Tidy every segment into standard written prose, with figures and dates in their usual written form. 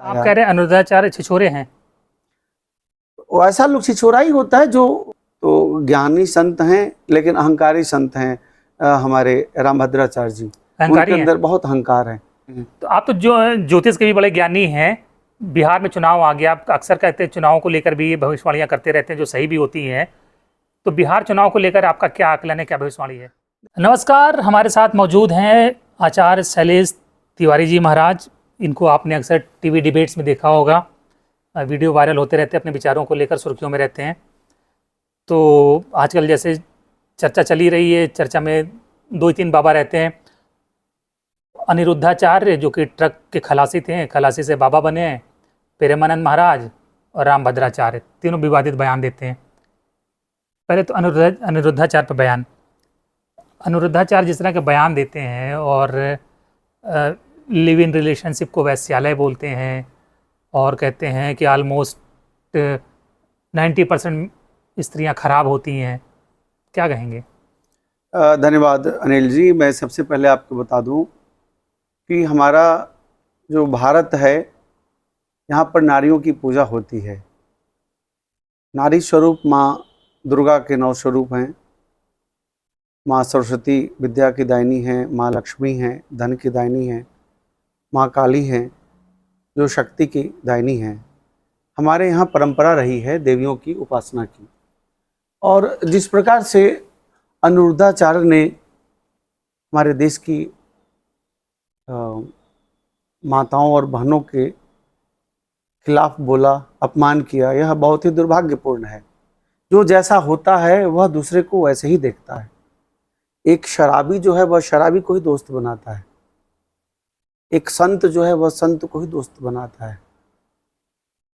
आप कह रहे हैं अनुरुद्धाचार्य छिछोरे हैं। ऐसा लोग छिछोरा ही होता है जो तो ज्ञानी संत हैं लेकिन अहंकारी संत हैं। हमारे रामभद्राचार्य जी, अहंकारी उनके हैं। अंदर बहुत अहंकार है। तो आप तो जो ज्योतिष के भी बड़े ज्ञानी हैं। बिहार में चुनाव आ गया, आप अक्सर कहते हैं चुनाव को लेकर भी भविष्यवाणियां करते रहते हैं जो सही भी होती हैं। तो बिहार चुनाव को लेकर आपका क्या आकलन है, क्या भविष्यवाणी है? नमस्कार, हमारे साथ मौजूद हैं आचार्य शैलेश तिवारी जी महाराज। इनको आपने अक्सर टीवी डिबेट्स में देखा होगा, वीडियो वायरल होते रहते हैं, अपने विचारों को लेकर सुर्खियों में रहते हैं। तो आजकल जैसे चर्चा चली रही है, चर्चा में दो तीन बाबा रहते हैं। अनिरुद्धाचार्य जो कि ट्रक के खलासी थे, खलासी से बाबा बने हैं, प्रेमानंद महाराज और रामभद्राचार्य, तीनों विवादित बयान देते हैं। पहले तो अनिरुद्धाचार्य पर बयान। अनिरुद्धाचार्य जिस तरह के बयान देते हैं और लिव इन रिलेशनशिप को वैश्यालय बोलते हैं और कहते हैं कि ऑलमोस्ट 90% स्त्रियां खराब होती हैं, क्या कहेंगे? धन्यवाद अनिल जी। मैं सबसे पहले आपको बता दूं कि हमारा जो भारत है, यहाँ पर नारियों की पूजा होती है। नारी स्वरूप माँ दुर्गा के 9 स्वरूप हैं। माँ सरस्वती विद्या की दायनी हैं, माँ लक्ष्मी हैं धन की दायनी हैं, माँ काली हैं जो शक्ति की दायनी हैं। हमारे यहाँ परंपरा रही है देवियों की उपासना की। और जिस प्रकार से अनिरुद्धाचार्य ने हमारे देश की माताओं और बहनों के खिलाफ बोला, अपमान किया, यह बहुत ही दुर्भाग्यपूर्ण है। जो जैसा होता है वह दूसरे को वैसे ही देखता है। एक शराबी जो है वह शराबी को ही दोस्त बनाता है, एक संत जो है वह संत को ही दोस्त बनाता है।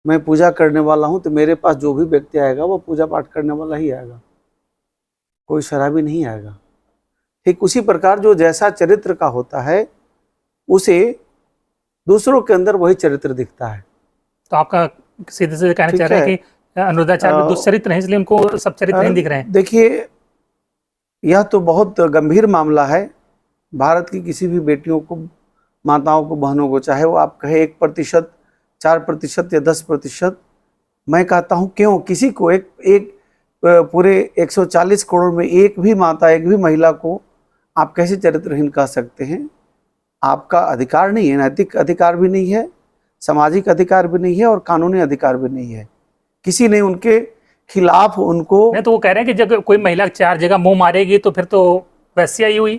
मैं पूजा करने वाला हूँ तो मेरे पास जो भी व्यक्ति आएगा वह पूजा पाठ करने वाला ही आएगा, कोई शराबी नहीं आएगा। ठीक उसी प्रकार जो जैसा चरित्र का होता है उसे दूसरों के अंदर वही चरित्र दिखता है। तो आपका सीधे से कहना चाह रहे हैं कि अनिरुद्धाचार्य दुष्चरित्र हैं, इसलिए उनको सब चरित्र नहीं दिख रहे हैं। देखिए, यह तो बहुत गंभीर मामला है। भारत की किसी भी बेटियों को, माताओं को, बहनों को, चाहे वो आप कहे 1%, 4% या 10%, मैं कहता हूँ क्यों किसी को एक पूरे 140 करोड़ में एक भी माता, एक भी महिला को आप कैसे चरित्रहीन कह सकते हैं? आपका अधिकार नहीं है, नैतिक अधिकार भी नहीं है, सामाजिक अधिकार भी नहीं है और कानूनी अधिकार भी नहीं है। किसी ने उनके खिलाफ उनको नहीं, तो वो कह रहे हैं कि जब कोई महिला 4 जगह मुंह मारेगी तो फिर तो वैश्या ही हुई,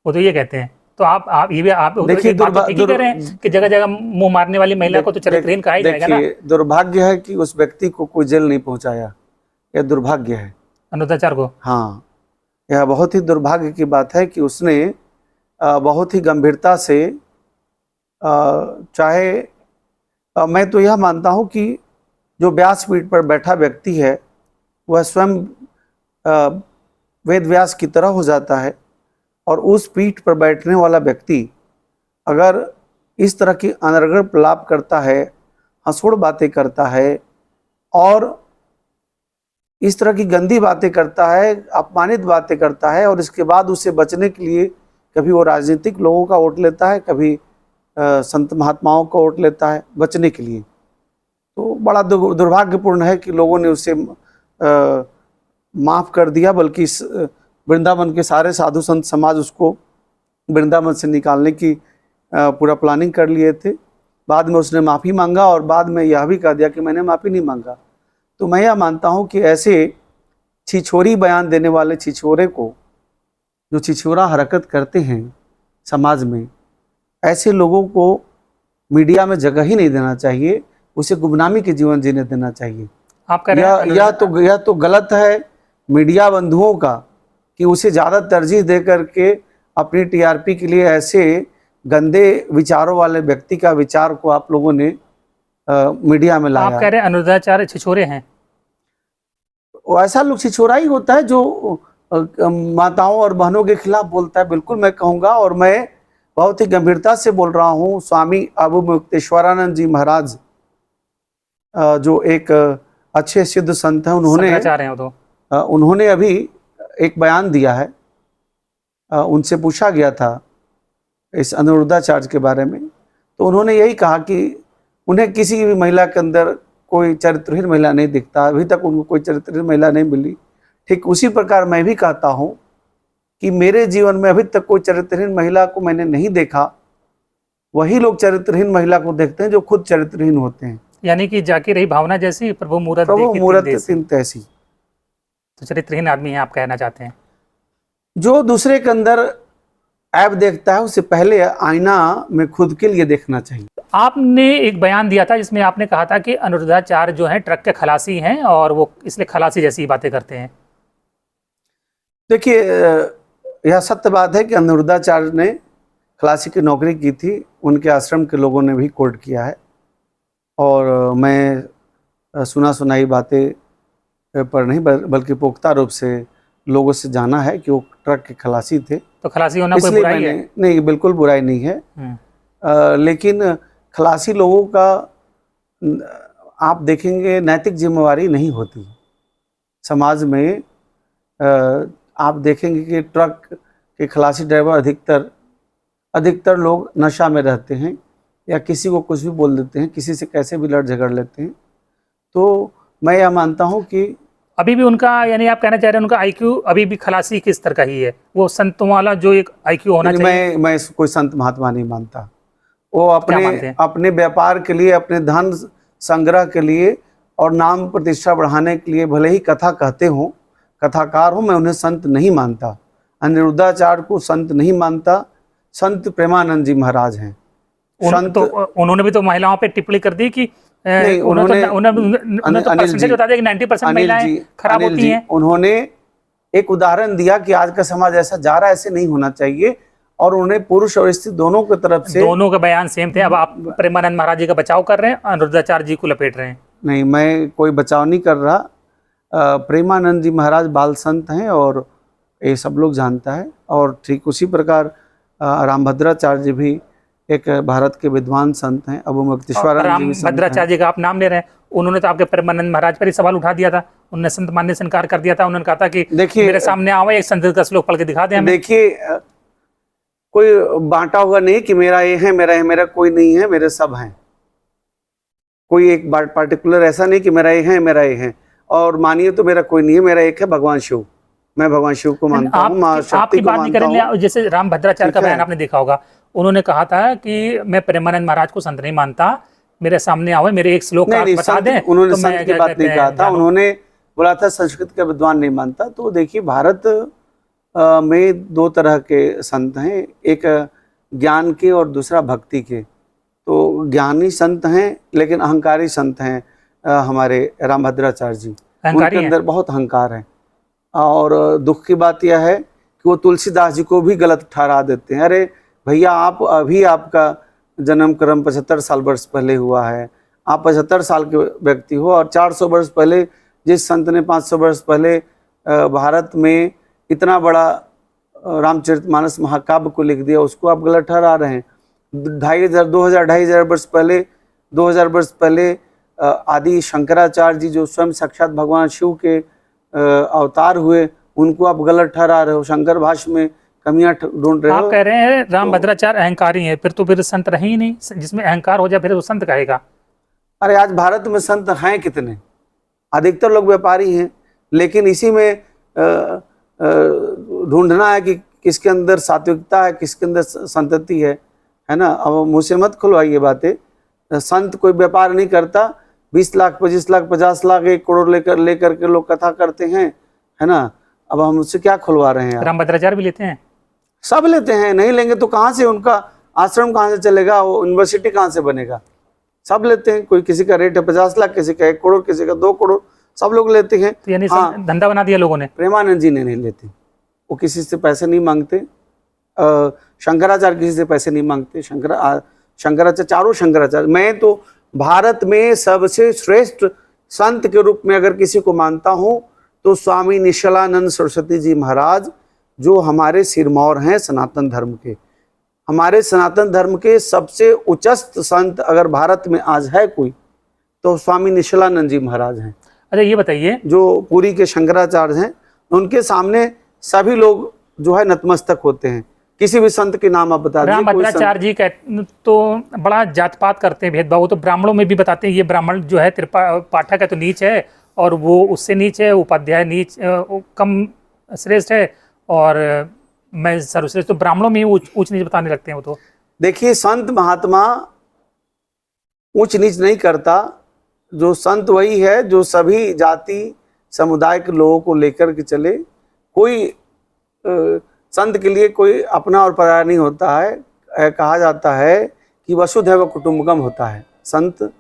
वो तो ये कहते हैं। तो आप ये भी आप देखिए, कह रहे हैं कि जगह जगह मुंह मारने वाली महिला को तो चरित्रहीन कहा ही जाएगा ना। दुर्भाग्य है कि उस व्यक्ति को कोई जेल नहीं पहुंचाया, यह दुर्भाग्य है अनिरुद्धाचार्य को। हाँ, यह बहुत ही दुर्भाग्य की बात है कि उसने बहुत ही गंभीरता से चाहे मैं तो यह मानता हूं कि जो व्यासपीठ पर बैठा व्यक्ति है वह स्वयं वेद व्यास की तरह हो जाता है। और उस पीठ पर बैठने वाला व्यक्ति अगर इस तरह की अनर्गल प्रलाप करता है, हंसोड़ बातें करता है और इस तरह की गंदी बातें करता है, अपमानित बातें करता है, और इसके बाद उसे बचने के लिए कभी वो राजनीतिक लोगों का वोट लेता है, कभी संत महात्माओं का वोट लेता है बचने के लिए, तो बड़ा दुर्भाग्यपूर्ण है कि लोगों ने उसे माफ़ कर दिया। बल्कि वृंदावन के सारे साधु संत समाज उसको वृंदावन से निकालने की पूरा प्लानिंग कर लिए थे। बाद में उसने माफ़ी मांगा और बाद में यह भी कह दिया कि मैंने माफ़ी नहीं मांगा। तो मैं यह मानता हूं कि ऐसे छिछोरी बयान देने वाले छिछोरे को, जो छिछोरा हरकत करते हैं समाज में, ऐसे लोगों को मीडिया में जगह ही नहीं देना चाहिए, उसे गुमनामी के जीवन जीने देना चाहिए। आप कह रहे हैं यह तो गलत है मीडिया बंधुओं का कि उसे ज़्यादा तरजीह दे करके अपनी टीआरपी के लिए ऐसे गंदे विचारों वाले व्यक्ति का विचार को आप लोगों ने मीडिया में लाया। आप कह रहे हैं अनिरुद्धाचार्य छिछोरे हैं। ऐसा लोग छिछोरा ही होता है जो माताओं और बहनों के खिलाफ बोलता है। बिल्कुल मैं कहूँगा, और मैं बहुत ही गंभीरता से बोल रहा हूँ। स्वामी अवमुक्तेश्वरानंद जी महाराज जो एक अच्छे सिद्ध संत हैं, उन्होंने अभी एक बयान दिया है। उनसे पूछा गया था इस अनिरुद्धाचार्य के बारे में, तो उन्होंने यही कहा कि उन्हें किसी भी महिला के अंदर कोई चरित्रहीन महिला नहीं दिखता, अभी तक उनको कोई चरित्रहीन महिला नहीं मिली। ठीक उसी प्रकार मैं भी कहता हूँ कि मेरे जीवन में अभी तक कोई चरित्रहीन महिला को मैंने नहीं देखा। वही लोग चरित्रहीन महिला को देखते हैं जो खुद चरित्रहीन होते हैं। यानी कि जाकी रही भावना जैसी, प्रभु मूरत तीन तैसी। तो चरित्रहीन आदमी है आप कहना चाहते हैं। जो दूसरे के अंदर ऐब देखता है उससे पहले आईना में खुद के लिए देखना चाहिए। आपने एक बयान दिया था जिसमें आपने कहा था कि अनिरुद्धाचार्य जो हैं ट्रक के खलासी हैं और वो इसलिए खलासी जैसी बातें करते हैं। देखिए, यह सत्य बात है कि अनिरुद्धाचार्य ने खलासी की नौकरी की थी, उनके आश्रम के लोगों ने भी कोर्ट किया है। और मैं सुना सुनाई बातें पर नहीं बल्कि पुख्ता रूप से लोगों से जाना है कि वो ट्रक के खलासी थे। तो खलासी होना कोई बुराई है? नहीं, बिल्कुल बुराई नहीं है। लेकिन खलासी लोगों का आप देखेंगे नैतिक जिम्मेवारी नहीं होती समाज में। आप देखेंगे कि ट्रक के खलासी ड्राइवर अधिकतर लोग नशा में रहते हैं या किसी को कुछ भी बोल देते हैं, किसी से कैसे भी लड़ झगड़ लेते हैं। तो मैं यह मानता हूँ कि अभी भी उनका, यानी आप कहना चाह रहे हैं उनका आईक्यू अभी भी खलासी के स्तर का ही है, वो संतों वाला जो एक आईक्यू होना चाहिए। मैं कोई संत महात्मा नहीं मानता। वो अपने व्यापार के लिए, अपने धन संग्रह के लिए और नाम प्रतिष्ठा बढ़ाने के लिए भले ही कथा कहते हों, कथाकार हो, मैं उन्हें संत नहीं मानता। अनिरुद्धाचार्य को संत नहीं मानता। संत प्रेमानंद जी महाराज हैं। तो उन्होंने भी तो महिलाओं पे टिप्पणी कर दी कि उन्होंने तो परसेंटेज बता दिया कि 90% महिलाएं खराब होती हैं। उन्होंने एक उदाहरण दिया कि आज का समाज ऐसा जा रहा है, ऐसे नहीं होना चाहिए। और उन्हें पुरुष और स्त्री दोनों की तरफ से दोनों के बयान सेम थे। अब आप प्रेमानंद महाराज जी का बचाव कर रहे हैं, अनिरुद्धाचार्य जी को लपेट रहे हैं। नहीं, मैं कोई बचाव नहीं कर रहा। प्रेमानंद जी महाराज बाल संत हैं और ये सब लोग जानता है। और ठीक उसी प्रकार रामभद्राचार्य जी भी एक भारत के विद्वान संत हैं। अब रामभद्राचार्य जी का आप नाम ले रहे हैं, उन्होंने तो आपके प्रेमानंद महाराज पर ही सवाल उठा दिया था। उन्होंने संत मानने से इनकार कर दिया था। उन्होंने कहा था कि देखिए मेरे सामने आओ, एक संत का श्लोक पढ़ के दिखा दें। देखिए, कोई बांटा हुआ नहीं कि मेरा ये है, मेरा है, मेरा कोई नहीं है, मेरे सब हैं। कोई एक पार्टिकुलर ऐसा नहीं कि मेरा ये है, मेरा ये है। और मानिए तो मेरा कोई नहीं है, मेरा एक है भगवान शिव। मैं भगवान शिव को मानता हूँ, मां शक्ति को मानता हूँ। जैसे रामभद्राचार्य का बयान आपने देखा होगा, उन्होंने कहा था कि मैं प्रेमानंद महाराज को संत नहीं मानता, मेरे सामने आओ, मेरे एक श्लोक बता दें। उन्होंने संत की बात नहीं कहा था, उन्होंने बोला था संस्कृत का विद्वान नहीं मानता। तो देखिए, भारत में दो तरह के संत हैं, एक ज्ञान के और दूसरा भक्ति के। तो ज्ञानी संत हैं लेकिन अहंकारी संत हैं हमारे रामभद्राचार्य जी। उनके अंदर बहुत अहंकार है। और दुख की बात यह है कि वो तुलसीदास जी को भी गलत ठहरा देते हैं। अरे भैया, आप अभी आपका जन्म क्रम 75 साल वर्ष पहले हुआ है, आप 75 साल के व्यक्ति हो। और 400 वर्ष पहले जिस संत ने 500 वर्ष पहले भारत में इतना बड़ा रामचरितमानस महाकाव्य को लिख दिया, उसको आप गलत ठहरा रहे हैं। 2,500 वर्ष पहले आदि शंकराचार्य जी जो स्वयं साक्षात भगवान शिव के अवतार हुए, उनको आप गलत ठहरा रहे हो। शंकर भाष्य में कमियां ढूंढ रहे हो। आप कह रहे हैं रामभद्राचार्य अहंकारी हैं, फिर तो फिर संत रहे ही नहीं। जिसमें अहंकार हो जाए फिर वो संत कहेगा। अरे आज भारत में संत हैं कितने? अधिकतर लोग व्यापारी हैं। लेकिन इसी में ढूंढना है कि किसके अंदर सात्विकता है, किसके अंदर संतति है ना। अब मुँह से मत खुलवाइए बातें। संत कोई व्यापार नहीं करता। 20 लाख, 25 लाख, 50 लाख, 1 करोड़ लेकर के लोग कथा करते हैं, है ना। अब हम उससे क्या खुलवा रहे हैं? रामभद्राचार्य भी लेते हैं, सब लेते हैं। नहीं लेंगे तो कहाँ से उनका आश्रम कहाँ से चलेगा, वो यूनिवर्सिटी कहाँ से बनेगा? सब लेते हैं। कोई किसी का रेट है 50 लाख, किसी का 1 करोड़, किसी का 2 करोड़, सब लोग लेते हैं। तो यानी धंधा बना दिया लोगों ने। प्रेमानंद जी ने नहीं लेते, वो किसी से पैसे नहीं मांगते। शंकराचार्य किसी से पैसे नहीं मांगते। शंकराचार्य, चारों शंकराचार्य। मैं तो भारत में सबसे श्रेष्ठ संत के रूप में अगर किसी को मानता हूँ तो स्वामी निश्चलानंद सरस्वती जी महाराज, जो हमारे सिरमौर हैं सनातन धर्म के। हमारे सनातन धर्म के सबसे उच्चस्थ संत अगर भारत में आज है कोई तो स्वामी निश्चलानंद जी महाराज हैं। अच्छा, ये बताइए, जो पुरी के शंकराचार्य हैं, उनके सामने सभी लोग जो है नतमस्तक होते हैं। किसी भी संत के नाम आप बता दीजिए। कोई संत- रामभद्राचार्य जी तो बड़ा जात पात करते हैं, भेदभाव। वो तो ब्राह्मणों में भी बताते हैं ये ब्राह्मण जो है पाठक है तो नीच है, और वो उससे नीच है, उपाध्याय नीच वो कम श्रेष्ठ है, और मैं सर्वश्रेष्ठ। तो ब्राह्मणों में ही ऊंच नीच बताने लगते हैं वो तो। देखिए, संत महात्मा ऊंच नीच नहीं करता। जो संत वही है जो सभी जाति समुदाय के लोगों को लेकर के चले। कोई संत के लिए कोई अपना और पराया नहीं होता है। कहा जाता है कि वसुधैव कुटुंबकम होता है, संत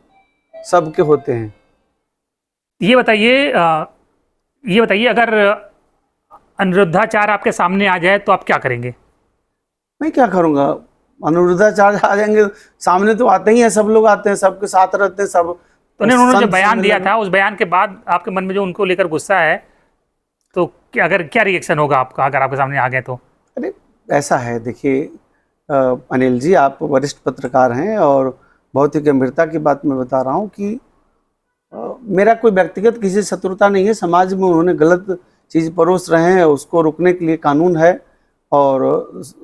सबके होते हैं। ये बताइए अगर अनिरुद्धाचार आपके सामने आ जाए तो आप क्या करेंगे? मैं क्या करूँगा? अनिरुद्धाचार्य आ जाएंगे, सामने तो आते ही हैं, सब लोग आते हैं, सबके साथ रहते हैं सब। तो उन्होंने जो संत बयान दिया सम्मेलन- था, उस बयान के बाद आपके मन में जो उनको लेकर गुस्सा है, तो क्या रिएक्शन होगा आपका अगर आपके सामने आ गए तो? अरे ऐसा है, देखिए अनिल जी, आप वरिष्ठ पत्रकार हैं और बहुत ही गंभीरता की बात मैं बता रहा हूँ कि मेरा कोई व्यक्तिगत किसी शत्रुता नहीं है। समाज में उन्होंने गलत चीज़ परोस रहे हैं, उसको रोकने के लिए कानून है और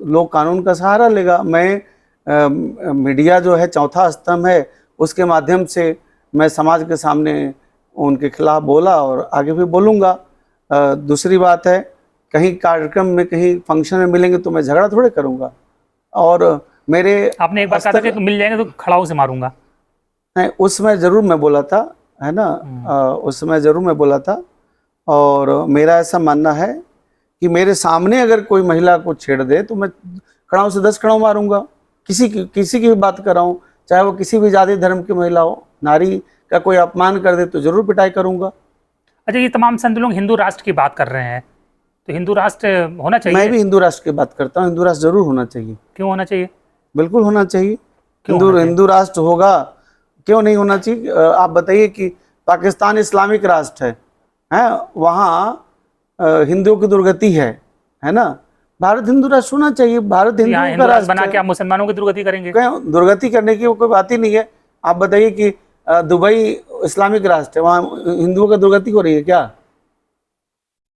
लोग कानून का सहारा लेगा। मैं मीडिया जो है चौथा स्तंभ है, उसके माध्यम से मैं समाज के सामने उनके खिलाफ बोला और आगे भी बोलूँगा। दूसरी बात है, कहीं कार्यक्रम में कहीं फंक्शन में मिलेंगे तो मैं झगड़ा थोड़े करूँगा। और मेरे आपने एक बार कहा था कि मिल जाएंगे तो खड़ाऊ से मारूंगा। नहीं, उस समय ज़रूर मैं बोला था, है ना। उस समय ज़रूर मैं बोला था। और मेरा ऐसा मानना है कि मेरे सामने अगर कोई महिला को छेड़ दे तो मैं खड़ाऊ से 10 खड़ाऊ मारूंगा। किसी की भी बात कर रहा हूँ, चाहे वो किसी भी जाति धर्म की महिला हो। नारी का कोई अपमान कर दे तो जरूर पिटाई करूंगा। अच्छा, ये तमाम संत लोग हिंदू राष्ट्र की बात कर रहे हैं, तो हिंदू राष्ट्र होना चाहिए? मैं भी हिंदू राष्ट्र की बात करता हूँ। हिंदू राष्ट्र जरूर होना चाहिए। क्यों होना चाहिए? बिल्कुल होना चाहिए। क्यों होना चाहिए? हिंदू राष्ट्र होगा, क्यों नहीं होना चाहिए? आप बताइए कि पाकिस्तान इस्लामिक राष्ट्र है वहाँ हिंदुओं की दुर्गति है ना। भारत हिंदू राष्ट्र होना चाहिए। भारत यहाँ हिंदुओं का राष्ट्र बना है। के आप मुसलमानों की दुर्गति करेंगे? क्यों दुर्गति करने की कोई बात ही नहीं है। आप बताइए कि दुबई इस्लामिक राष्ट्र है, वहाँ हिंदुओं का दुर्गति हो रही है क्या?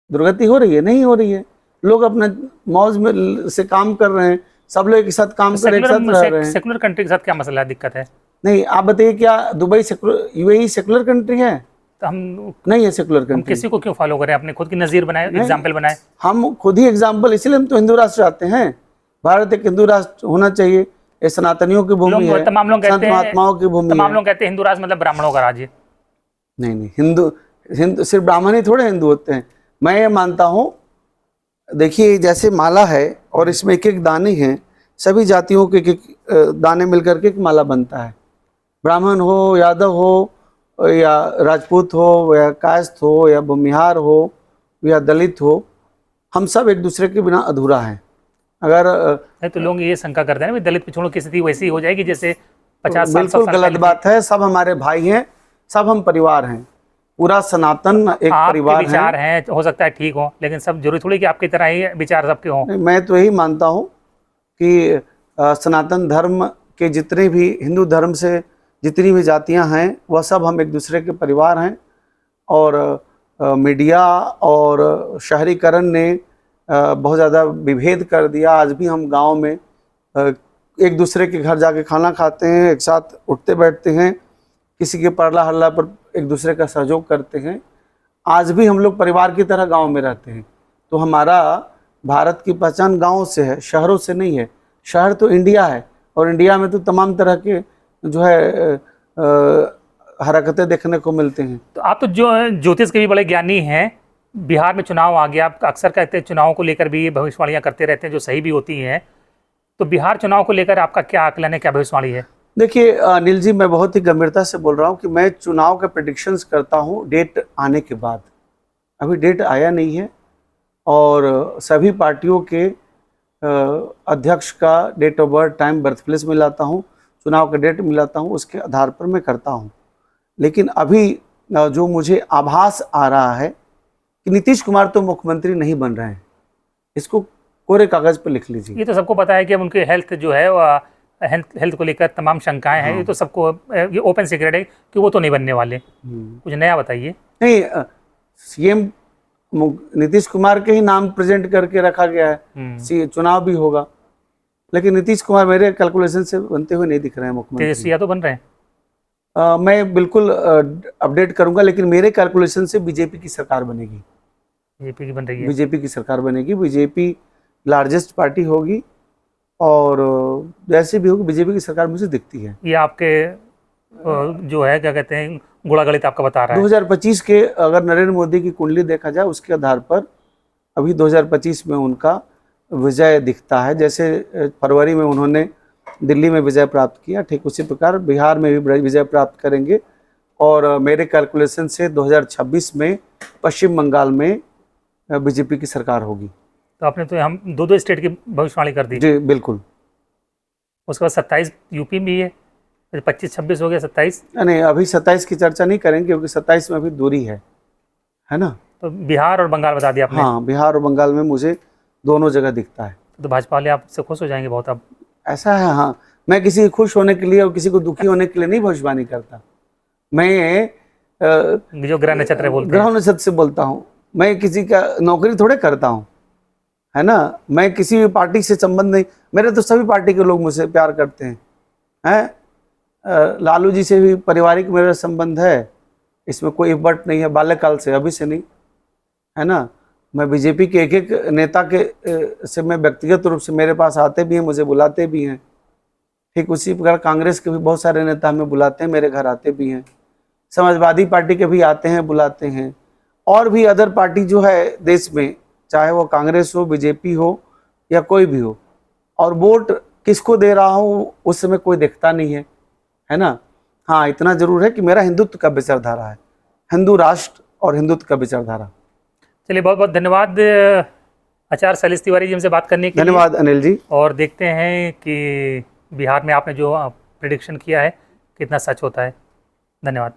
दुर्गति हो रही है? नहीं हो रही है। लोग अपने मौज में से काम कर रहे हैं, सब लोग एक साथ काम कर एक साथ रह रहे हैं। सेकुलर कंट्री के साथ क्या मसला है, दिक्कत है? नहीं, आप बताइए, क्या Dubai secular, UAE secular country है? तो हम नहीं है सेकुलर हम कंट्री। किसी को क्यों फॉलो करें? अपने खुद की नज़ीर बनाए, एग्जाम्पल बनाए। हम खुद ही एग्जाम्पल, इसलिए हम तो हिंदू राष्ट्र चाहते हैं। भारत एक हिंदू राष्ट्र होना चाहिए। ये सनातनियों की भूमि है, तमाम लोग संत कहते महात्माओं की भूमि तमाम है। लोग कहते हैं हिंदू राष्ट्र मतलब ब्राह्मणों का राज्य। नहीं, हिंदू सिर्फ ब्राह्मण ही थोड़े हिंदू होते हैं। मैं ये मानता हूँ, देखिए जैसे माला है और इसमें एक एक दाने हैं, सभी जातियों के एक दाने मिलकर के एक माला बनता है। ब्राह्मण हो, यादव हो, या राजपूत हो, या कायस्थ हो, या भूमिहार हो, या दलित हो, हम सब एक दूसरे के बिना अधूरा है। अगर नहीं तो लोग ये शंका करते हैं ना, दलित पिछड़ों की स्थिति वैसी हो जाएगी जैसे 50 साल बिल्कुल गलत बात है। सब हमारे भाई हैं, सब हम परिवार हैं। पूरा सनातन एक परिवार है। विचार हैं, हो सकता है ठीक हो, लेकिन सब जरूरी थोड़ी कि आपकी तरह ही विचार सबके हों। मैं तो यही मानता हूँ कि सनातन धर्म के जितने भी, हिंदू धर्म से जितनी भी जातियाँ हैं, वह सब हम एक दूसरे के परिवार हैं। और मीडिया और शहरीकरण ने बहुत ज़्यादा विभेद कर दिया। आज भी हम गांव में एक दूसरे के घर जाके खाना खाते हैं, एक साथ उठते बैठते हैं, किसी के पड़ला हल्ला पर एक दूसरे का सहयोग करते हैं। आज भी हम लोग परिवार की तरह गांव में रहते हैं। तो हमारा भारत की पहचान गाँव से है, शहरों से नहीं है। शहर तो इंडिया है और इंडिया में तो तमाम तरह के जो है हरकतें देखने को मिलते हैं। तो आप तो जो ज्योतिष के भी बड़े ज्ञानी हैं, बिहार में चुनाव आ गया, आप अक्सर कहते हैं चुनाव को लेकर भी भविष्यवाणियां करते रहते हैं जो सही भी होती हैं। तो बिहार चुनाव को लेकर आपका क्या आकलन है, क्या भविष्यवाणी है? देखिए अनिल जी, मैं बहुत ही गंभीरता से बोल रहा हूँ कि मैं चुनाव के प्रेडिक्शंस करता हूँ डेट आने के बाद। अभी डेट आया नहीं है और सभी पार्टियों के अध्यक्ष का date of birth, time, birth place मिलाता हूँ, चुनाव का डेट मिलाता हूँ, उसके आधार पर मैं करता हूँ। लेकिन अभी जो मुझे आभास आ रहा है कि नीतीश कुमार तो मुख्यमंत्री नहीं बन रहे हैं। इसको कोरे कागज पर लिख लीजिए। ये तो सबको पता है कि अब उनके हेल्थ जो है हेल्थ को लेकर तमाम शंकाएं हैं। ये तो सबको, ये ओपन सीक्रेट है कि वो तो नहीं बनने वाले। कुछ नया बताइए। नहीं, सीएम नीतीश कुमार के ही नाम प्रेजेंट करके रखा गया है। चुनाव भी होगा। लेकिन नीतीश कुमार मेरे कैलकुलेशन से बनते हुए नहीं दिख रहे हैं मुख्यमंत्री। तेजस्वी यादव बन रहे हैं। मैं बिल्कुल अपडेट करूंगा, लेकिन मेरे कैलकुलेशन से बीजेपी की सरकार बनेगी। बीजेपी की बन रही है। बीजेपी की सरकार बनेगी, बीजेपी लार्जेस्ट पार्टी होगी और जैसे भी होगी बीजेपी की सरकार मुझे दिखती है। ये आपके जो है क्या कहते हैं गुणा गणित आपका बता रहा है। 2025 के अगर नरेंद्र मोदी की कुंडली देखा जाए उसके आधार पर अभी 2025 में उनका विजय दिखता है। जैसे फरवरी में उन्होंने दिल्ली में विजय प्राप्त किया, ठीक उसी प्रकार बिहार में भी विजय प्राप्त करेंगे और मेरे कैलकुलेशन से 2026 में पश्चिम बंगाल में बीजेपी की सरकार होगी। तो आपने तो हम दो स्टेट की भविष्यवाणी कर दी। जी बिल्कुल। उसके बाद 27 यूपी में भी है, 25-26 हो गया, 27 नहीं अभी 27 की चर्चा नहीं करेंगे क्योंकि 27 में अभी दूरी है ना। तो बिहार और बंगाल बता दिया आपने। हाँ, बिहार और बंगाल में मुझे दोनों जगह दिखता है। तो भाजपा वाले आपसे खुश हो जाएंगे बहुत अब। ऐसा है, हाँ। मैं किसी को खुश होने के लिए और किसी को दुखी होने के लिए नहीं भविष्यवाणी करता। मैं जो ग्रह नक्षत्र बोलते हैं, ग्रह नक्षत्र से बोलता हूँ। मैं किसी का नौकरी थोड़े करता हूँ, है ना। मैं किसी भी पार्टी से संबंध नहीं, मेरे तो सभी पार्टी के लोग मुझसे प्यार करते हैं। लालू जी से भी पारिवारिक मेरा संबंध है, इसमें कोई बट नहीं है, बाल्यकाल से, अभी से नहीं, है ना। मैं बीजेपी के एक एक नेता के से मैं व्यक्तिगत रूप से मेरे पास आते भी हैं, मुझे बुलाते भी हैं। ठीक उसी प्रकार कांग्रेस के भी बहुत सारे नेता हमें बुलाते हैं, मेरे घर आते भी हैं। समाजवादी पार्टी के भी आते हैं, बुलाते हैं। और भी अदर पार्टी जो है देश में, चाहे वो कांग्रेस हो, बीजेपी हो या कोई भी हो, और वोट किसको दे रहा हूँ उस समय कोई देखता नहीं है ना। हाँ, इतना जरूर है कि मेरा हिंदुत्व का विचारधारा है, हिंदू राष्ट्र और हिंदुत्व का विचारधारा। चलिए, बहुत बहुत धन्यवाद आचार्य शैलेश तिवारी जी हमसे बात करने के लिए। धन्यवाद अनिल जी। और देखते हैं कि बिहार में आपने जो प्रेडिक्शन किया है कितना सच होता है। धन्यवाद।